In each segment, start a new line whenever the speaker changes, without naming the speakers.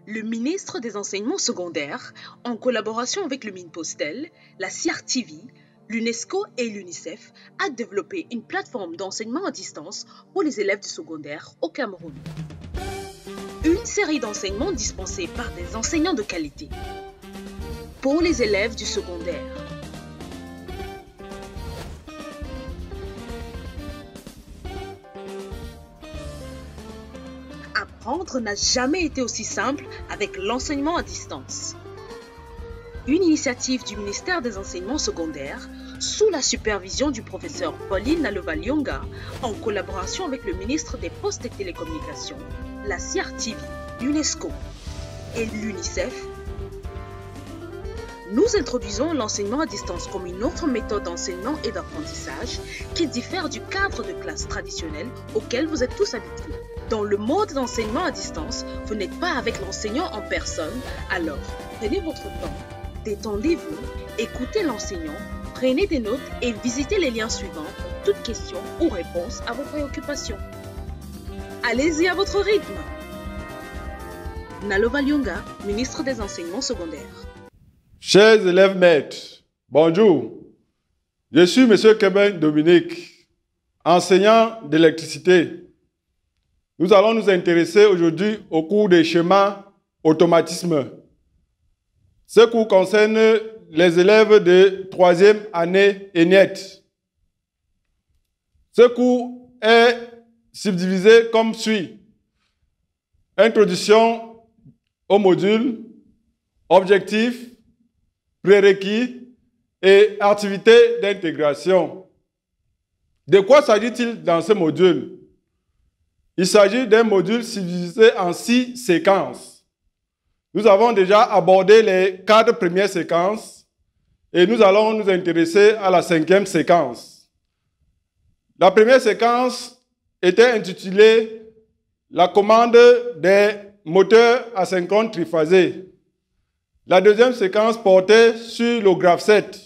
Le ministre des Enseignements secondaires, en collaboration avec le Minpostel, la CRTV, l'UNESCO et l'UNICEF, a développé une plateforme d'enseignement à distance pour les élèves du secondaire au Cameroun. Une série d'enseignements dispensés par des enseignants de qualité pour les élèves du secondaire. Apprendre n'a jamais été aussi simple avec l'enseignement à distance. Une initiative du ministère des Enseignements secondaires, sous la supervision du professeur Pauline Nalovalionga, en collaboration avec le ministre des Postes et Télécommunications, la CRTV, l'UNESCO et l'UNICEF, nous introduisons l'enseignement à distance comme une autre méthode d'enseignement et d'apprentissage qui diffère du cadre de classe traditionnel auquel vous êtes tous habitués. Dans le mode d'enseignement à distance, vous n'êtes pas avec l'enseignant en personne, alors prenez votre temps, détendez-vous, écoutez l'enseignant, prenez des notes et visitez les liens suivants pour toute question ou réponse à vos préoccupations. Allez-y à votre rythme. Nalovalionga, ministre des Enseignements secondaires.
Chers élèves maîtres, bonjour. Je suis M. Keben Dominique, enseignant d'électricité. Nous allons nous intéresser aujourd'hui au cours des schémas automatisme. Ce cours concerne les élèves de 3e année ENIET. Ce cours est subdivisé comme suit. Introduction au module, objectifs, prérequis et activités d'intégration. De quoi s'agit-il dans ce module? Il s'agit d'un module subdivisé en 6 séquences. Nous avons déjà abordé les 4 premières séquences et nous allons nous intéresser à la 5e séquence. La première séquence était intitulée « La commande des moteurs asynchrones triphasés ». La deuxième séquence portait sur le graphe 7.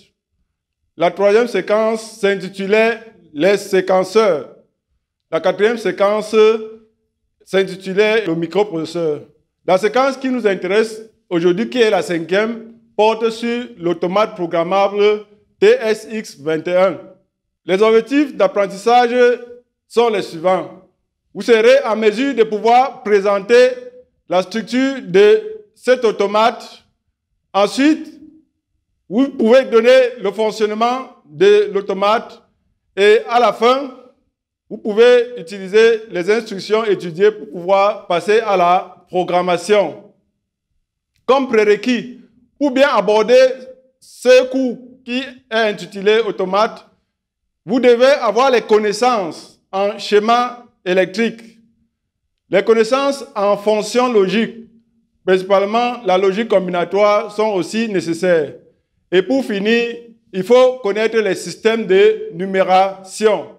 La 3e séquence s'intitulait « Les séquenceurs ». La 4e séquence s'intitulait « Le microprocesseur ». La séquence qui nous intéresse aujourd'hui, qui est la 5e, porte sur l'automate programmable TSX21. Les objectifs d'apprentissage sont les suivants. Vous serez en mesure de pouvoir présenter la structure de cet automate. Ensuite, vous pouvez donner le fonctionnement de l'automate et à la fin, vous pouvez utiliser les instructions étudiées pour pouvoir passer à la programmation. Comme prérequis, pour bien aborder ce cours qui est intitulé automate, vous devez avoir les connaissances en schéma électrique, les connaissances en fonction logique, principalement la logique combinatoire, sont aussi nécessaires. Et pour finir, il faut connaître les systèmes de numération.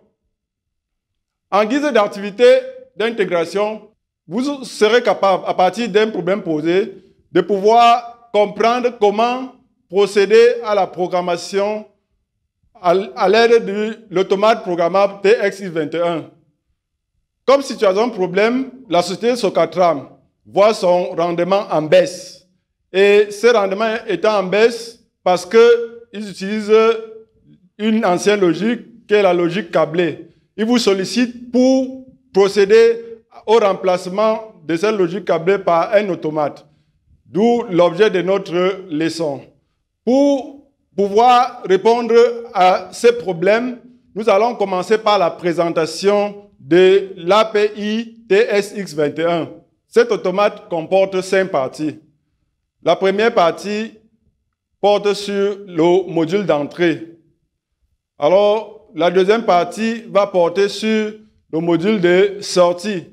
En guise d'activité d'intégration, vous serez capable, à partir d'un problème posé, de pouvoir comprendre comment procéder à la programmation à l'aide de l'automate programmable TXI21. Comme situation de problème, la société Socatram voit son rendement en baisse. Et ce rendement étant en baisse parce qu'ils utilisent une ancienne logique qui est la logique câblée. Ils vous sollicitent pour procéder au remplacement de cette logique câblée par un automate. D'où l'objet de notre leçon. Pour pouvoir répondre à ces problèmes, nous allons commencer par la présentation de l'API TSX21. Cet automate comporte 5 parties. La première partie porte sur le module d'entrée. Alors, la deuxième partie va porter sur le module de sortie.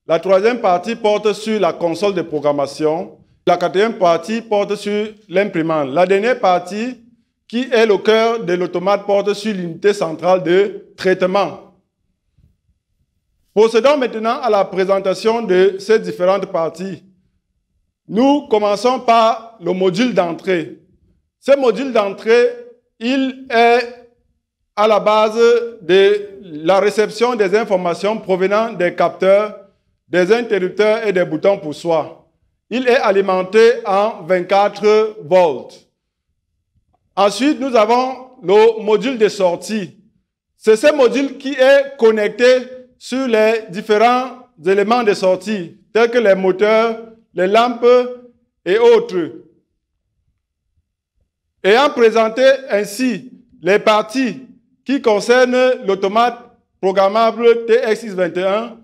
La troisième partie porte sur la console de programmation. La quatrième partie porte sur l'imprimante. La dernière partie, qui est le cœur de l'automate, porte sur l'unité centrale de traitement. Procédons maintenant à la présentation de ces différentes parties. Nous commençons par le module d'entrée. Ce module d'entrée, il est à la base de la réception des informations provenant des capteurs, des interrupteurs et des boutons pour soi. il est alimenté en 24 volts. Ensuite, nous avons le module de sortie. C'est ce module qui est connecté sur les différents éléments de sortie, tels que les moteurs, les lampes et autres. Ayant présenté ainsi les parties qui concernent l'automate programmable TX621,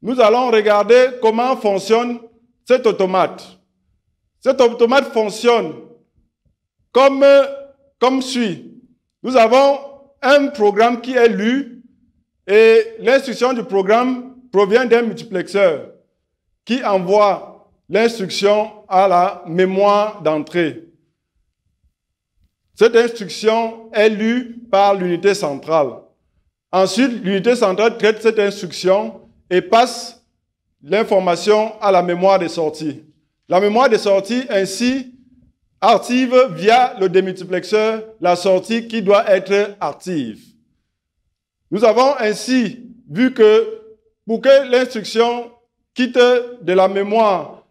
nous allons regarder comment fonctionne cet automate. Cet automate fonctionne comme suit. Nous avons un programme qui est lu et l'instruction du programme provient d'un multiplexeur qui envoie l'instruction à la mémoire d'entrée. Cette instruction est lue par l'unité centrale. Ensuite, l'unité centrale traite cette instruction et passe l'information à la mémoire de sortie. La mémoire de sortie ainsi active via le démultiplexeur la sortie qui doit être active. Nous avons ainsi vu que pour que l'instruction quitte de la mémoire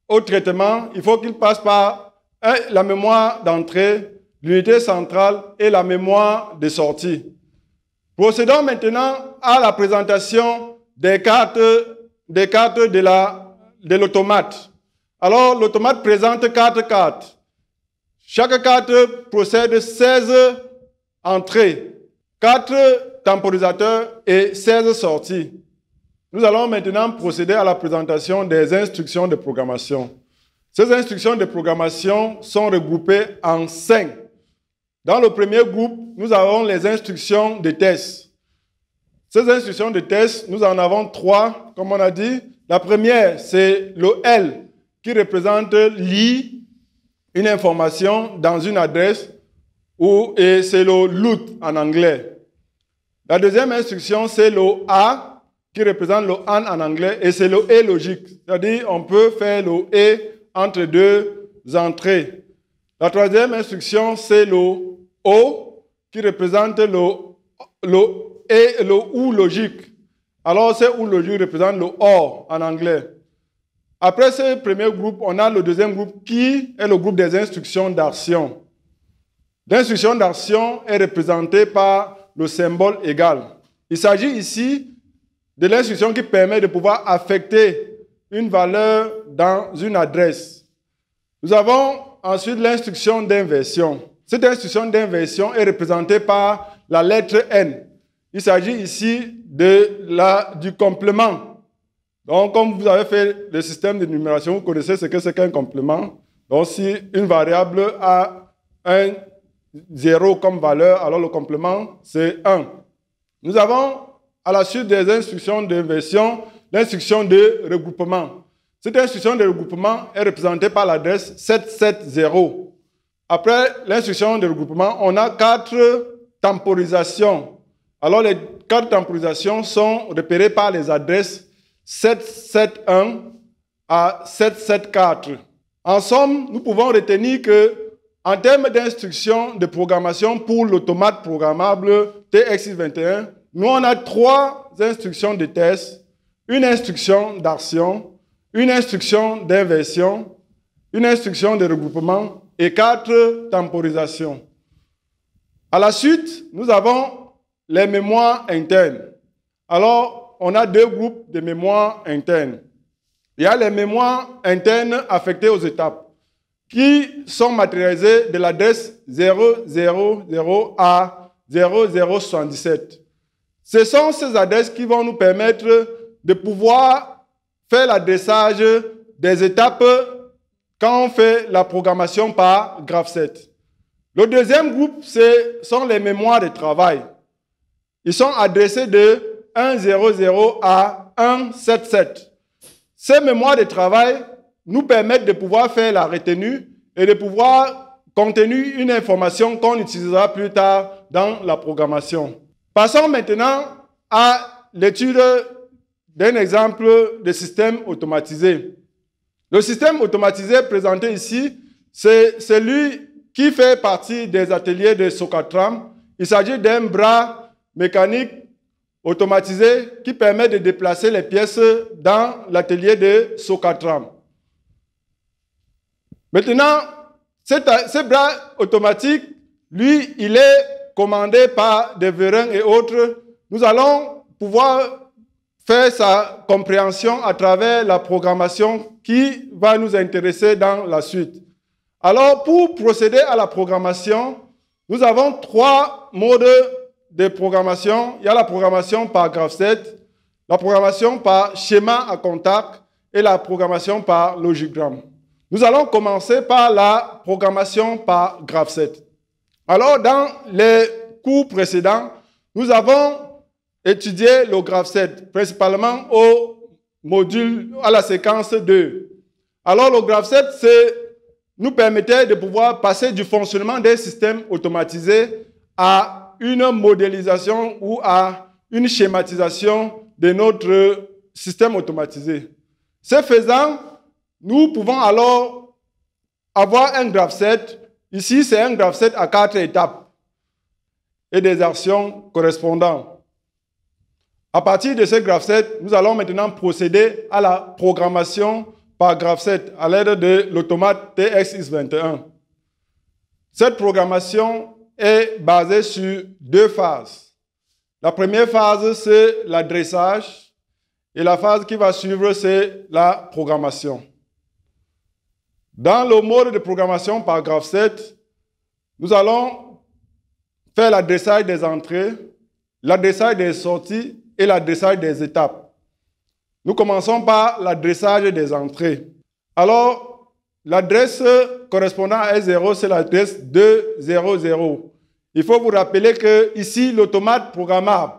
au traitement, il faut qu'il passe par la mémoire d'entrée, l'unité centrale et la mémoire de sortie. Procédons maintenant à la présentation des cartes de l'automate. Alors, l'automate présente 4 cartes. Chaque carte possède 16 entrées, 4 temporisateurs et 16 sorties. Nous allons maintenant procéder à la présentation des instructions de programmation. Ces instructions de programmation sont regroupées en 5. Dans le premier groupe, nous avons les instructions de test. Ces instructions de test, nous en avons 3, comme on a dit. La première, c'est le L, qui représente lire une information dans une adresse, et c'est le loot en anglais. La deuxième instruction, c'est le A, qui représente le AND en anglais, et c'est le et logique. C'est-à-dire, on peut faire le et entre deux entrées. La troisième instruction, c'est le O, qui représente le et le OU logique. Alors, ce OU logique représente le OR en anglais. Après ce premier groupe, on a le deuxième groupe qui est le groupe des instructions d'action. L'instruction d'action est représentée par le symbole égal. Il s'agit ici de l'instruction qui permet de pouvoir affecter une valeur dans une adresse. Nous avons ensuite l'instruction d'inversion. Cette instruction d'inversion est représentée par la lettre N. Il s'agit ici du complément. Donc, comme vous avez fait le système de numération, vous connaissez ce que c'est qu'un complément. Donc, si une variable a un 0 comme valeur, alors le complément, c'est 1. Nous avons, à la suite des instructions d'inversion, l'instruction de regroupement. Cette instruction de regroupement est représentée par l'adresse 770. Après l'instruction de regroupement, on a 4 temporisations. Alors, les 4 temporisations sont repérées par les adresses 771 à 774. En somme, nous pouvons retenir que, en termes d'instructions de programmation pour l'automate programmable TX621, nous on a 3 instructions de test, une instruction d'action, une instruction d'inversion, une instruction de regroupement et 4 temporisations. À la suite, nous avons les mémoires internes. Alors, on a 2 groupes de mémoires internes. Il y a les mémoires internes affectées aux étapes qui sont matérialisées de l'adresse 000 à 0077. Ce sont ces adresses qui vont nous permettre de pouvoir faire l'adressage des étapes quand on fait la programmation par Graph7. Le deuxième groupe, ce sont les mémoires de travail. Ils sont adressés de 100 à 177. Ces mémoires de travail nous permettent de pouvoir faire la retenue et de pouvoir contenir une information qu'on utilisera plus tard dans la programmation. Passons maintenant à l'étude d'un exemple de système automatisé. Le système automatisé présenté ici, c'est celui qui fait partie des ateliers de Socatram. Il s'agit d'un bras mécanique automatisé qui permet de déplacer les pièces dans l'atelier de Socatram. Maintenant, ce bras automatique, lui, il est commandé par des vérins et autres. Nous allons pouvoir faire sa compréhension à travers la programmation qui va nous intéresser dans la suite. Alors, pour procéder à la programmation, nous avons 3 modes de programmation. Il y a la programmation par graph-set, la programmation par schéma à contact et la programmation par logigramme. Nous allons commencer par la programmation par graph-set. Alors, dans les cours précédents, nous avons étudié le graph-set, principalement au module, à la séquence 2. Alors, le graph-set, nous permettait de pouvoir passer du fonctionnement des systèmes automatisés à une modélisation ou à une schématisation de notre système automatisé. Ce faisant, nous pouvons alors avoir un graph-set. Ici, c'est un graph-set à 4 étapes et des actions correspondantes. À partir de ce graph-set, nous allons maintenant procéder à la programmation par graph-set à l'aide de l'automate TXX21. Cette programmation est basée sur 2 phases. La première phase, c'est l'adressage et la phase qui va suivre, c'est la programmation. Dans le mode de programmation par graph-set, nous allons faire l'adressage des entrées, l'adressage des sorties et l'adressage des étapes. Nous commençons par l'adressage des entrées. Alors, l'adresse correspondant à S0, c'est l'adresse 200. Il faut vous rappeler que ici, l'automate programmable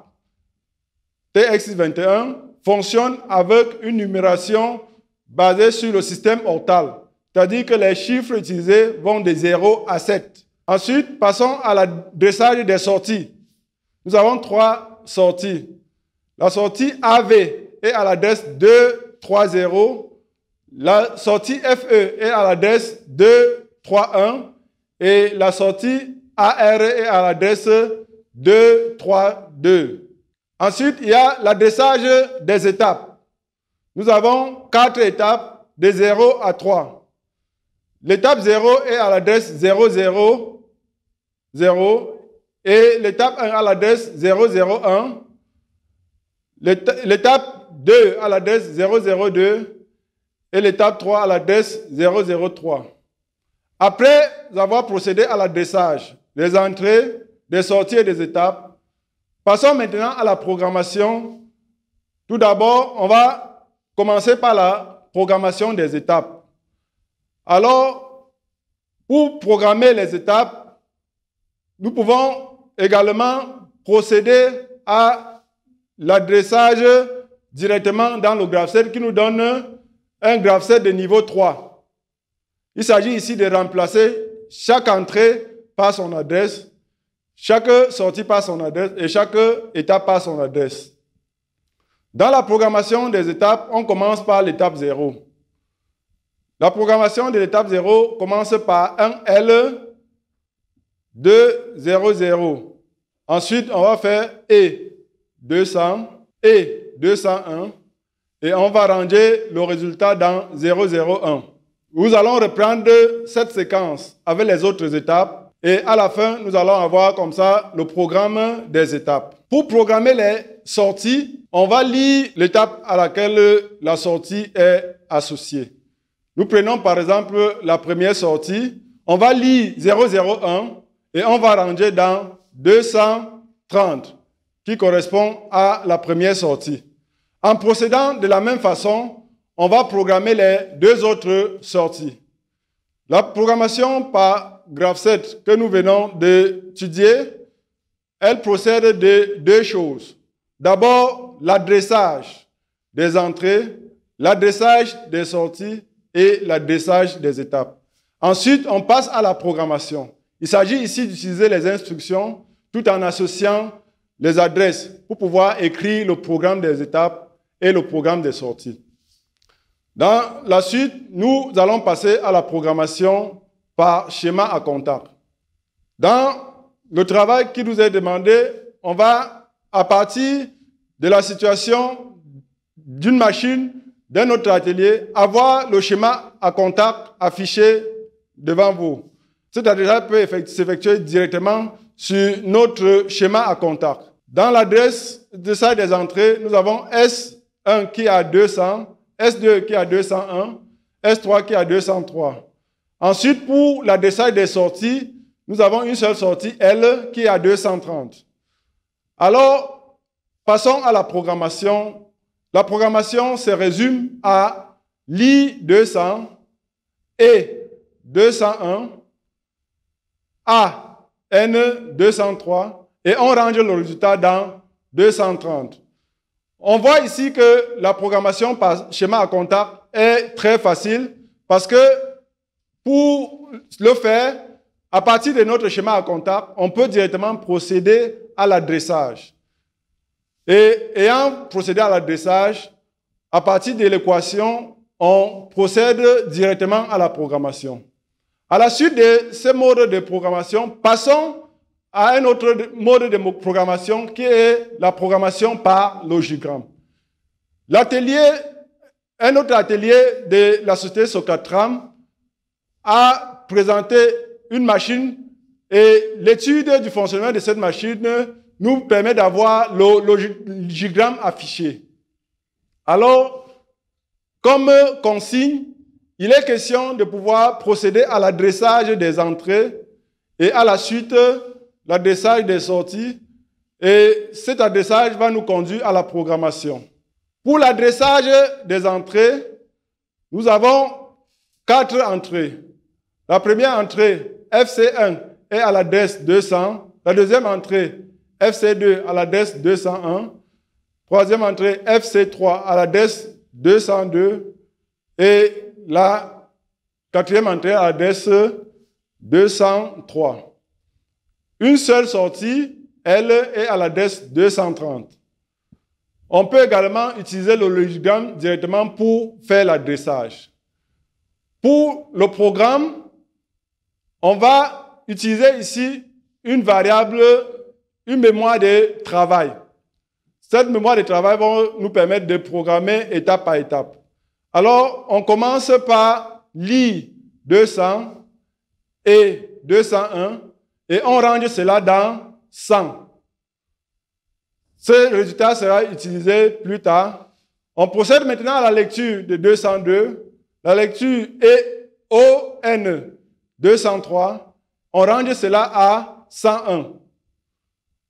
TXX21 fonctionne avec une numération basée sur le système octal, c'est-à-dire que les chiffres utilisés vont de 0 à 7. Ensuite, passons à l'adressage des sorties. Nous avons 3 sorties. La sortie AV est à l'adresse 230. La sortie FE est à l'adresse 231. Et la sortie AR est à l'adresse 232. Ensuite, il y a l'adressage des étapes. Nous avons 4 étapes de 0 à 3. L'étape 0 est à l'adresse 000 et l'étape 1 à l'adresse 001. L'étape 2 à l'adresse 002 et l'étape 3 à l'adresse 003. Après avoir procédé à l'adressage des entrées, des sorties et des étapes, passons maintenant à la programmation. Tout d'abord, on va commencer par la programmation des étapes. Alors, pour programmer les étapes, nous pouvons également procéder à l'adressage directement dans le graph-set qui nous donne un graph-set de niveau 3. Il s'agit ici de remplacer chaque entrée par son adresse, chaque sortie par son adresse et chaque étape par son adresse. Dans la programmation des étapes, on commence par l'étape 0. La programmation de l'étape 0 commence par un L 200. Ensuite, on va faire E 200 et 201 et on va ranger le résultat dans 001. Nous allons reprendre cette séquence avec les autres étapes et à la fin, nous allons avoir comme ça le programme des étapes. Pour programmer les sorties, on va lire l'étape à laquelle la sortie est associée. Nous prenons par exemple la première sortie, on va lire 001 et on va ranger dans 230. Qui correspond à la première sortie. En procédant de la même façon, on va programmer les 2 autres sorties. La programmation par graph-set que nous venons d'étudier, elle procède de 2 choses. D'abord, l'adressage des entrées, l'adressage des sorties et l'adressage des étapes. Ensuite, on passe à la programmation. Il s'agit ici d'utiliser les instructions tout en associant les adresses pour pouvoir écrire le programme des étapes et le programme des sorties. Dans la suite, nous allons passer à la programmation par schéma à contact. Dans le travail qui nous est demandé, on va, à partir de la situation d'une machine, d'un autre atelier, avoir le schéma à contact affiché devant vous. Cet adressage peut s'effectuer directement sur notre schéma à contact. Dans l'adresse de ça des entrées, nous avons S1 qui a 200, S2 qui a 201, S3 qui a 203. Ensuite, pour l'adressage des sorties, nous avons une seule sortie, L, qui a 230. Alors, passons à la programmation. La programmation se résume à l'I 200, E 201, A N 203, et on range le résultat dans 230. On voit ici que la programmation par schéma à contact est très facile parce que pour le faire, à partir de notre schéma à contact, on peut directement procéder à l'adressage. Et ayant procédé à l'adressage, à partir de l'équation, on procède directement à la programmation. À la suite de ce mode de programmation, passons à un autre mode de programmation qui est la programmation par logigramme. Un autre atelier de la société Socatram a présenté une machine et l'étude du fonctionnement de cette machine nous permet d'avoir le logigramme affiché. Alors, comme consigne, il est question de pouvoir procéder à l'adressage des entrées et à la suite, l'adressage des sorties. Et cet adressage va nous conduire à la programmation. Pour l'adressage des entrées, nous avons 4 entrées. La première entrée, FC1, est à l'adresse 200. La deuxième entrée, FC2, à l'adresse 201. Troisième entrée, FC3, à l'adresse 202. Et la quatrième entrée, à l'adresse 203. Une seule sortie, elle, est à l'adresse 230. On peut également utiliser le logigramme directement pour faire l'adressage. Pour le programme, on va utiliser ici une variable, une mémoire de travail. Cette mémoire de travail va nous permettre de programmer étape par étape. Alors, on commence par l'I 200 et 201 et on range cela dans 100. Ce résultat sera utilisé plus tard. On procède maintenant à la lecture de 202. La lecture est ON 203. On range cela à 101.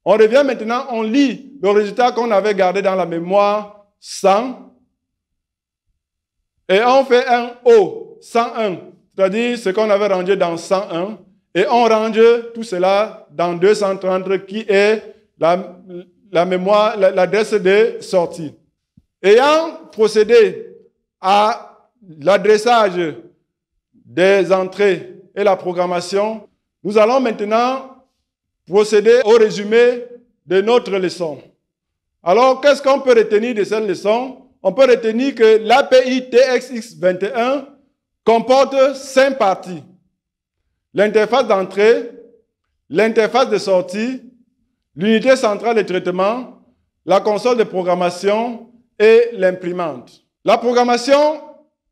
On revient maintenant, on lit le résultat qu'on avait gardé dans la mémoire 100. Et on fait un O 101, c'est-à-dire ce qu'on avait rangé dans 101. Et on range tout cela dans 230 qui est la mémoire, l'adresse de sortie. Ayant procédé à l'adressage des entrées et la programmation, nous allons maintenant procéder au résumé de notre leçon. Alors, qu'est-ce qu'on peut retenir de cette leçon? On peut retenir que l'API TXX21 comporte 5 parties. L'interface d'entrée, l'interface de sortie, l'unité centrale de traitement, la console de programmation et l'imprimante. La programmation,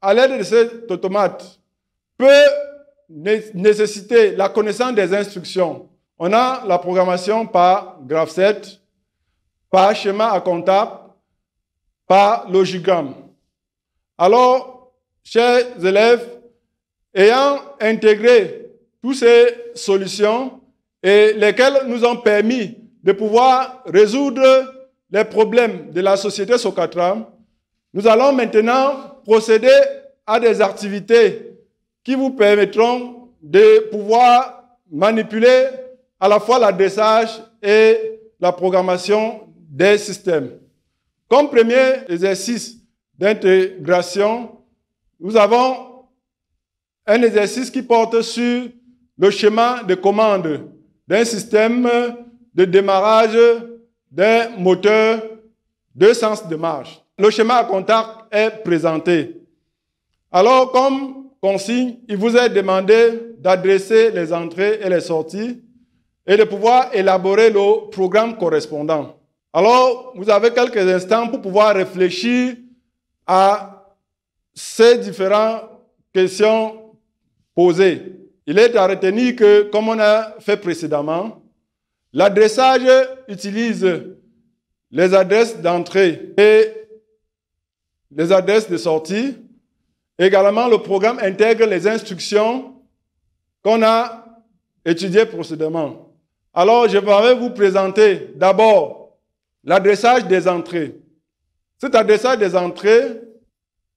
à l'aide de cet automate, peut nécessiter la connaissance des instructions. On a la programmation par graph-set, par schéma à contact, par logigramme. Alors, chers élèves, ayant intégré toutes ces solutions et lesquelles nous ont permis de pouvoir résoudre les problèmes de la société Socatram, nous allons maintenant procéder à des activités qui vous permettront de pouvoir manipuler à la fois l'adressage et la programmation des systèmes. Comme premier exercice d'intégration, nous avons un exercice qui porte sur le schéma de commande d'un système de démarrage d'un moteur de sens de marche. Le schéma à contact est présenté. Alors, comme consigne, il vous est demandé d'adresser les entrées et les sorties et de pouvoir élaborer le programme correspondant. Alors, vous avez quelques instants pour pouvoir réfléchir à ces différentes questions posées. il est à retenir que, comme on a fait précédemment, l'adressage utilise les adresses d'entrée et les adresses de sortie. Également, le programme intègre les instructions qu'on a étudiées précédemment. Alors, je vais vous présenter d'abord l'adressage des entrées. Cet adressage des entrées,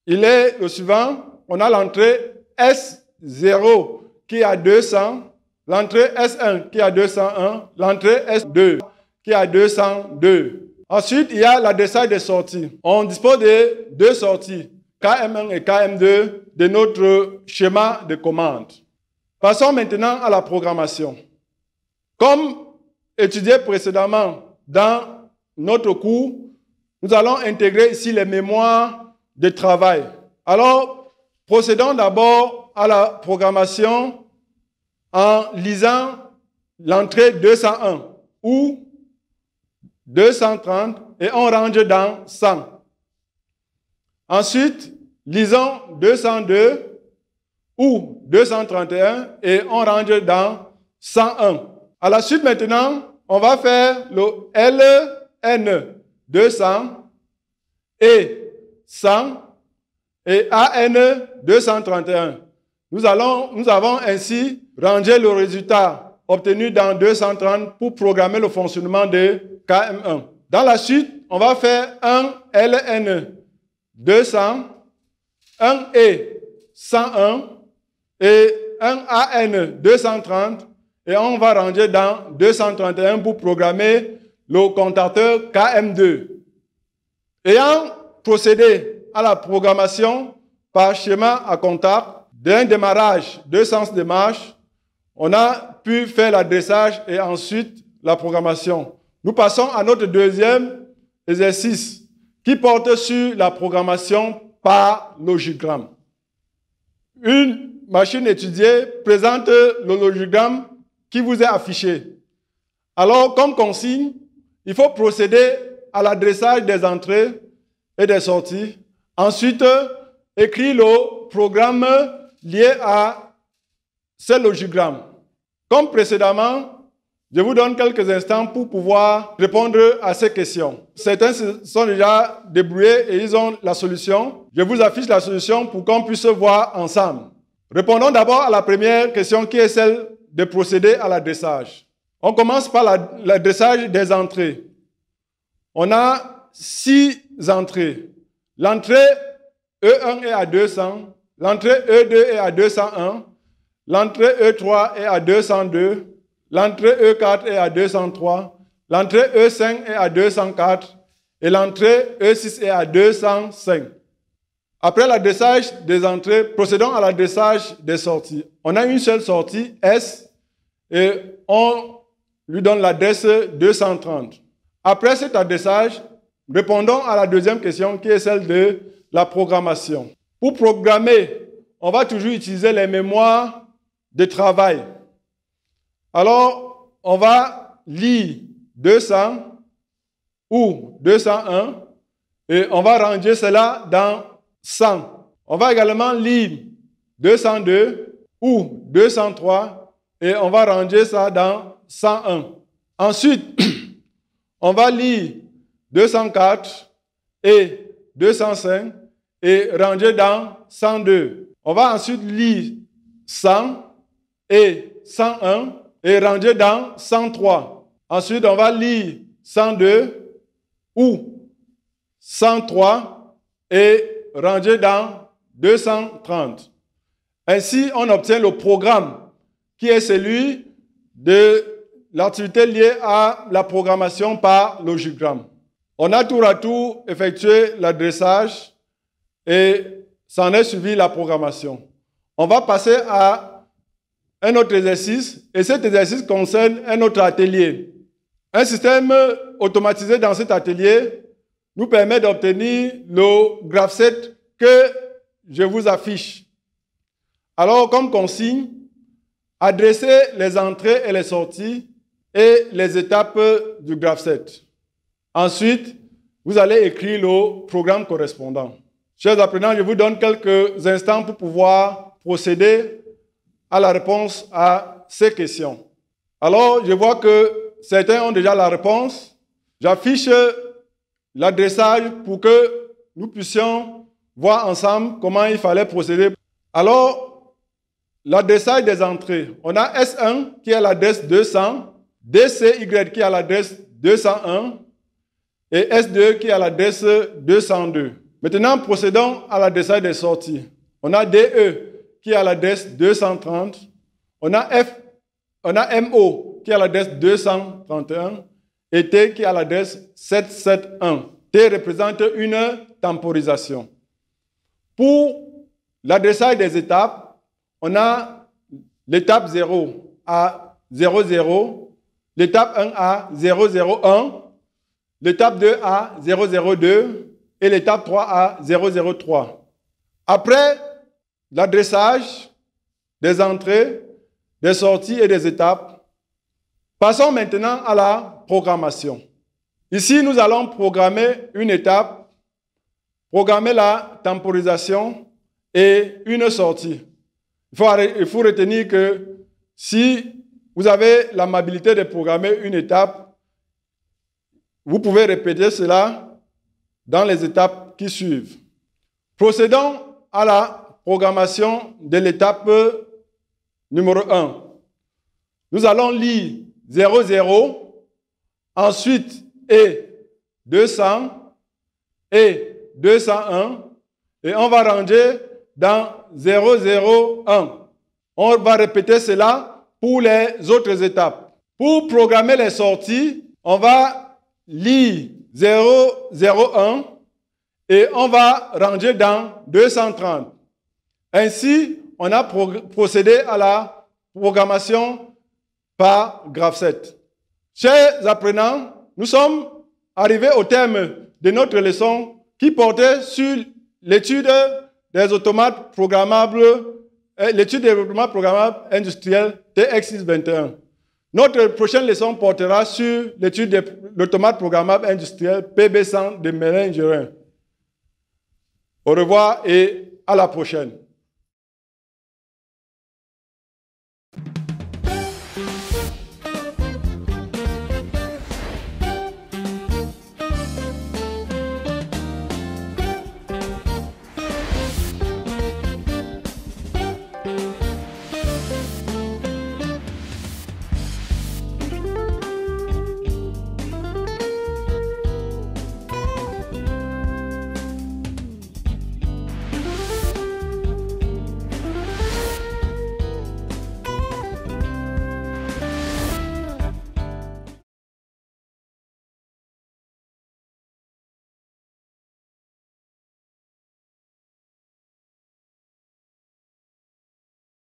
il est le suivant. On a l'entrée S0 qui est à 200, l'entrée S1 qui est à 201, l'entrée S2 qui est à 202. Ensuite, il y a l'adressage des sorties. On dispose de deux sorties, KM1 et KM2, de notre schéma de commande. Passons maintenant à la programmation. Comme étudié précédemment dans notre cours, nous allons intégrer ici les mémoires de travail. Alors, procédons d'abord à la programmation en lisant l'entrée 201 ou 230 et on range dans 100. Ensuite, lisons 202 ou 231 et on range dans 101. À la suite maintenant, on va faire le LN 200 et 100 et AN 231. Nous avons ainsi rangé le résultat obtenu dans 230 pour programmer le fonctionnement de KM1. Dans la suite, on va faire un LN 200, un E 101 et un AN 230 et on va ranger dans 231 pour programmer le contacteur KM2. Ayant procédé à la programmation par schéma à contact d'un démarrage, deux sens de marche, on a pu faire l'adressage et ensuite la programmation. Nous passons à notre deuxième exercice qui porte sur la programmation par logigramme. Une machine étudiée présente le logigramme qui vous est affiché. Alors, comme consigne, il faut procéder à l'adressage des entrées et des sorties. Ensuite, écrire le programme lié à ce logigramme. Comme précédemment, je vous donne quelques instants pour pouvoir répondre à ces questions. Certains se sont déjà débrouillés et ils ont la solution. Je vous affiche la solution pour qu'on puisse voir ensemble. Répondons d'abord à la première question qui est celle de procéder à l'adressage. On commence par l'adressage des entrées. On a 6 entrées. L'entrée E1 est à 200, l'entrée E2 est à 201, l'entrée E3 est à 202, l'entrée E4 est à 203, l'entrée E5 est à 204 et l'entrée E6 est à 205. Après l'adressage des entrées, procédons à l'adressage des sorties. On a une seule sortie, S, et on lui donne l'adresse 230. Après cet adressage, répondons à la deuxième question qui est celle de la programmation. Pour programmer, on va toujours utiliser les mémoires de travail. Alors, on va lire 200 ou 201 et on va ranger cela dans 100. On va également lire 202 ou 203 et on va ranger ça dans 101. Ensuite, on va lire 204 et 205 et ranger dans 102. On va ensuite lire 100 et 101 et ranger dans 103. Ensuite, on va lire 102 ou 103 et ranger dans 230. Ainsi, on obtient le programme qui est celui de l'activité liée à la programmation par logigramme. On a tour à tour effectué l'adressage et s'en est suivi la programmation. On va passer à un autre exercice et cet exercice concerne un autre atelier. Un système automatisé dans cet atelier nous permet d'obtenir le graph-set que je vous affiche. Alors, comme consigne, adressez les entrées et les sorties et les étapes du graph-set. Ensuite, vous allez écrire le programme correspondant. Chers apprenants, je vous donne quelques instants pour pouvoir procéder à la réponse à ces questions. Alors, je vois que certains ont déjà la réponse. J'affiche l'adressage pour que nous puissions voir ensemble comment il fallait procéder. Alors, l'adressage des entrées. On a S1 qui est l'adresse 200, DCY qui est l'adresse 201 et S2 qui est l'adresse 202. Maintenant, procédons à l'adressage des sorties. On a DE qui est à l'adresse 230. On a MO qui est à l'adresse 231 et T qui est à l'adresse 771. T représente une temporisation. Pour l'adressage des étapes, on a l'étape 0 à 00, l'étape 1 à 001, l'étape 2 à 002 et l'étape 3 à 003. Après l'adressage des entrées, des sorties et des étapes, passons maintenant à la programmation. Ici, nous allons programmer une étape, programmer la temporisation et une sortie. Il faut retenir que si vous avez l'amabilité de programmer une étape, vous pouvez répéter cela dans les étapes qui suivent. Procédons à la programmation de l'étape numéro 1. Nous allons lire 00, ensuite et 200 et 201 et on va ranger dans 001. On va répéter cela pour les autres étapes. Pour programmer les sorties, on va lire 001 et on va ranger dans 230. Ainsi, on a procédé à la programmation par graphe-7. Chers apprenants, nous sommes arrivés au terme de notre leçon qui portait sur l'étude des automates programmables, l'étude des automates programmables industriels TX621. Notre prochaine leçon portera sur l'étude de l'automate programmable industriel PB100 de Mélin-Gerin. Au revoir et à la prochaine.